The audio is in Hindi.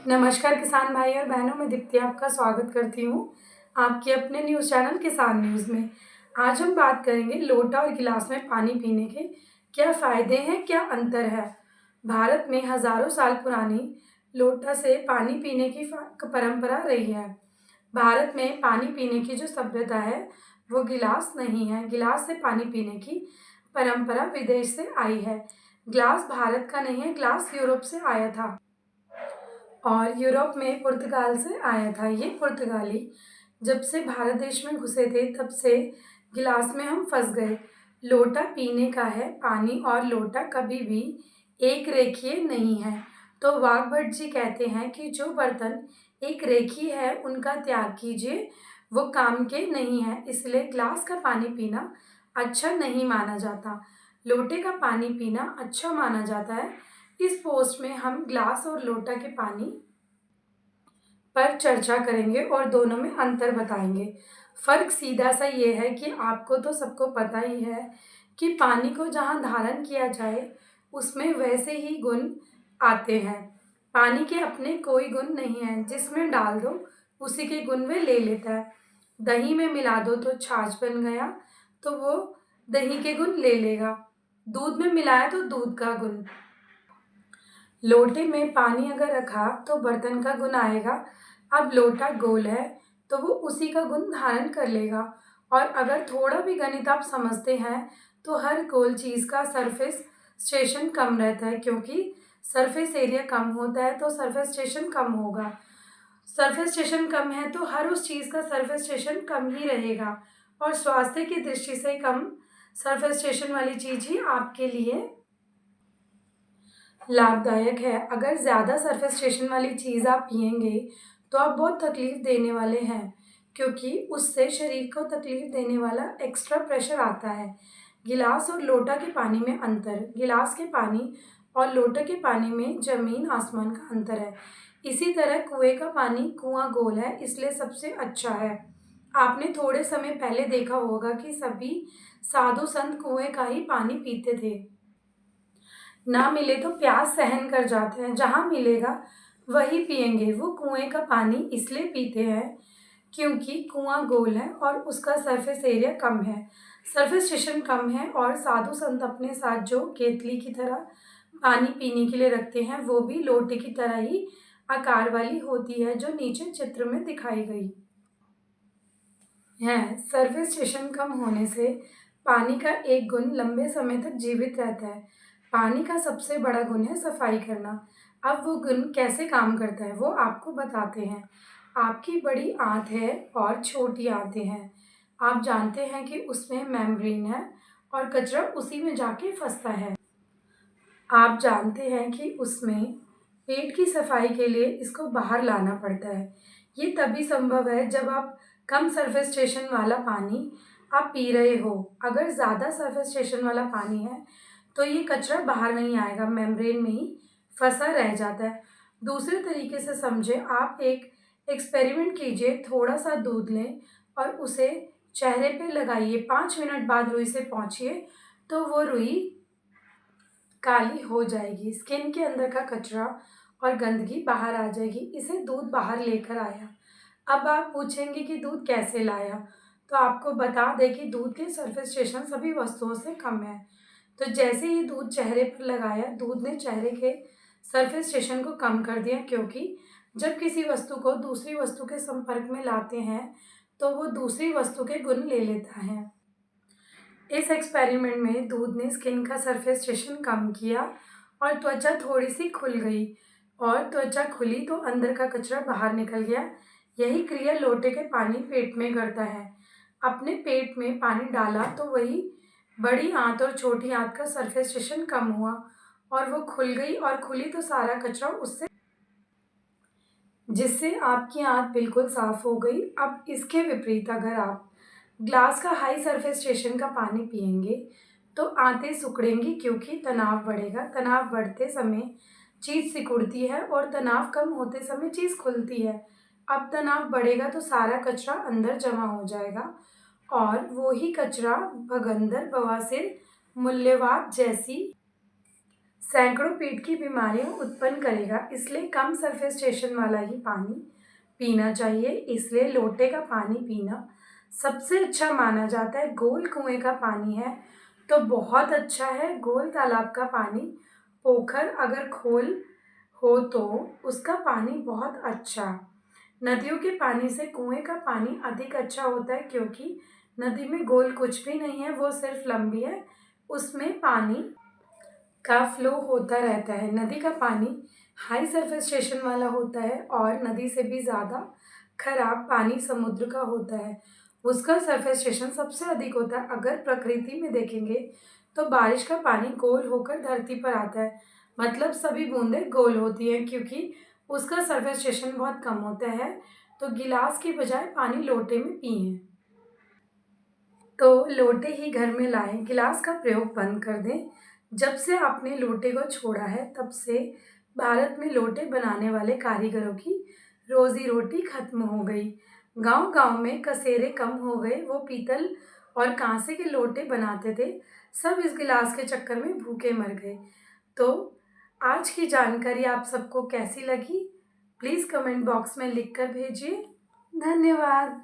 नमस्कार किसान भाई और बहनों, मैं दीप्ति आपका स्वागत करती हूँ आपके अपने न्यूज़ चैनल किसान न्यूज़ में। आज हम बात करेंगे लोटा और गिलास में पानी पीने के क्या फ़ायदे हैं, क्या अंतर है। भारत में हज़ारों साल पुरानी लोटा से पानी पीने की परंपरा रही है। भारत में पानी पीने की जो सभ्यता है वो गिलास नहीं है। गिलास से पानी पीने की परंपरा विदेश से आई है। गिलास भारत का नहीं है, गिलास यूरोप से आया था और यूरोप में पुर्तगाल से आया था। ये पुर्तगाली जब से भारत देश में घुसे थे तब से गिलास में हम फंस गए। लोटा पीने का है पानी और लोटा कभी भी एक रेखीय नहीं है। तो वाघभट्ट जी कहते हैं कि जो बर्तन एक रेखीय है उनका त्याग कीजिए, वो काम के नहीं है। इसलिए गिलास का पानी पीना अच्छा नहीं माना जाता, लोटे का पानी पीना अच्छा माना जाता है। इस पोस्ट में हम ग्लास और लोटा के पानी पर चर्चा करेंगे और दोनों में अंतर बताएंगे। फर्क सीधा सा ये है कि आपको तो सबको पता ही है कि पानी को जहाँ धारण किया जाए उसमें वैसे ही गुण आते हैं। पानी के अपने कोई गुण नहीं है, जिसमें डाल दो उसी के गुण वे ले लेता है। दही में मिला दो तो छाछ बन गया, तो वो दही के गुण ले लेगा। दूध में मिलाया तो दूध का गुण। लोटे में पानी अगर रखा तो बर्तन का गुण आएगा। अब लोटा गोल है तो वो उसी का गुण धारण कर लेगा। और अगर थोड़ा भी गणित आप समझते हैं तो हर गोल चीज़ का सरफेस स्टेशन कम रहता है, क्योंकि सरफेस एरिया कम होता है तो सरफेस स्टेशन कम होगा। सरफेस स्टेशन कम है तो हर उस चीज़ का सरफेस स्टेशन कम ही रहेगा, और स्वास्थ्य की दृष्टि से कम सरफेस स्टेशन वाली चीज़ ही आपके लिए लाभदायक है। अगर ज़्यादा सरफेस स्टेशन वाली चीज़ आप पिएंगे तो आप बहुत तकलीफ़ देने वाले हैं, क्योंकि उससे शरीर को तकलीफ़ देने वाला एक्स्ट्रा प्रेशर आता है। गिलास और लोटा के पानी में अंतर। गिलास के पानी और लोटे के पानी में ज़मीन आसमान का अंतर है। इसी तरह कुएं का पानी, कुआं गोल है इसलिए सबसे अच्छा है। आपने थोड़े समय पहले देखा होगा कि सभी साधु संत कुएं का ही पानी पीते थे। ना मिले तो प्यास सहन कर जाते हैं, जहाँ मिलेगा वही पिएंगे। वो कुएं का पानी इसलिए पीते हैं क्योंकि कुआं गोल है और उसका सरफेस एरिया कम है, सरफेस स्टेशन कम है। और साधु संत अपने साथ जो केतली की तरह पानी पीने के लिए रखते हैं वो भी लोटे की तरह ही आकार वाली होती है, जो नीचे चित्र में दिखाई गई है। सरफेस स्टेशन कम होने से पानी का एक गुण लंबे समय तक जीवित रहता है। पानी का सबसे बड़ा गुण है सफाई करना। अब वो गुण कैसे काम करता है वो आपको बताते हैं। आपकी बड़ी आंत है और छोटी आंतें हैं। आप जानते हैं कि उसमें मेम्ब्रेन है और कचरा उसी में जाके फंसता है। आप जानते हैं कि उसमें पेट की सफाई के लिए इसको बाहर लाना पड़ता है। ये तभी संभव है जब आप कम सरफेस स्टेशन वाला पानी आप पी रहे हो। अगर ज़्यादा सरफेस स्टेशन वाला पानी है तो ये कचरा बाहर नहीं आएगा, मेम्ब्रेन में ही फंसा रह जाता है। दूसरे तरीके से समझे, आप एक एक्सपेरिमेंट कीजिए। थोड़ा सा दूध लें और उसे चेहरे पे लगाइए। 5 मिनट बाद रुई से पोंछिए तो वो रुई काली हो जाएगी। स्किन के अंदर का कचरा और गंदगी बाहर आ जाएगी। इसे दूध बाहर लेकर आया। अब आप पूछेंगे कि दूध कैसे लाया, तो आपको बता दें कि दूध के सरफेस स्टेशन सभी वस्तुओं से कम है। तो जैसे ही दूध चेहरे पर लगाया, दूध ने चेहरे के सरफेस स्टेशन को कम कर दिया, क्योंकि जब किसी वस्तु को दूसरी वस्तु के संपर्क में लाते हैं तो वो दूसरी वस्तु के गुण ले लेता है। इस एक्सपेरिमेंट में दूध ने स्किन का सरफेस स्टेशन कम किया और त्वचा थोड़ी सी खुल गई, और त्वचा खुली तो अंदर का कचरा बाहर निकल गया। यही क्रिया लोटे के पानी पेट में करता है। अपने पेट में पानी डाला तो वही बड़ी आंत और छोटी आंत का सरफेस स्टेशन कम हुआ और वो खुल गई, और खुली तो सारा कचरा उससे, जिससे आपकी आंत बिल्कुल साफ हो गई। अब इसके विपरीत अगर आप ग्लास का हाई सरफेस स्टेशन का पानी पिएंगे तो आंतें सिकुड़ेंगी, क्योंकि तनाव बढ़ेगा। तनाव बढ़ते समय चीज़ सिकुड़ती है और तनाव कम होते समय चीज़ खुलती है। अब तनाव बढ़ेगा तो सारा कचरा अंदर जमा हो जाएगा, और वो ही कचरा भगंदर, बवासीर, मूल्यवाद जैसी सैकड़ों पेट की बीमारियां उत्पन्न करेगा, इसलिए कम सरफेस टेंशन वाला ही पानी पीना चाहिए। इसलिए लोटे का पानी पीना सबसे अच्छा माना जाता है। गोल कुएं का पानी है तो बहुत अच्छा है। गोल तालाब का पानी, पोखर अगर खोल हो तो उसका पानी बहुत अच्छा। नदियों के पानी से कुएं का पानी अधिक अच्छा होता है, क्योंकि नदी में गोल कुछ भी नहीं है, वो सिर्फ लंबी है, उसमें पानी का फ्लो होता रहता है। नदी का पानी हाई सरफेस टेंशन वाला होता है और नदी से भी ज़्यादा खराब पानी समुद्र का होता है। उसका सरफेस टेंशन सबसे अधिक होता है। अगर प्रकृति में देखेंगे तो बारिश का पानी गोल होकर धरती पर आता है, मतलब सभी बूंदें गोल होती हैं, क्योंकि उसका सरफेस टेंशन बहुत कम होता है। तो गिलास की बजाय पानी लोटे में पिएं। तो लोटे ही घर में लाएं, गिलास का प्रयोग बंद कर दें। जब से आपने लोटे को छोड़ा है तब से भारत में लोटे बनाने वाले कारीगरों की रोजी रोटी खत्म हो गई। गांव गांव में कसेरे कम हो गए, वो पीतल और कांसे के लोटे बनाते थे, सब इस गिलास के चक्कर में भूखे मर गए। तो आज की जानकारी आप सबको कैसी लगी, प्लीज़ कमेंट बॉक्स में लिख कर भेजिए। धन्यवाद।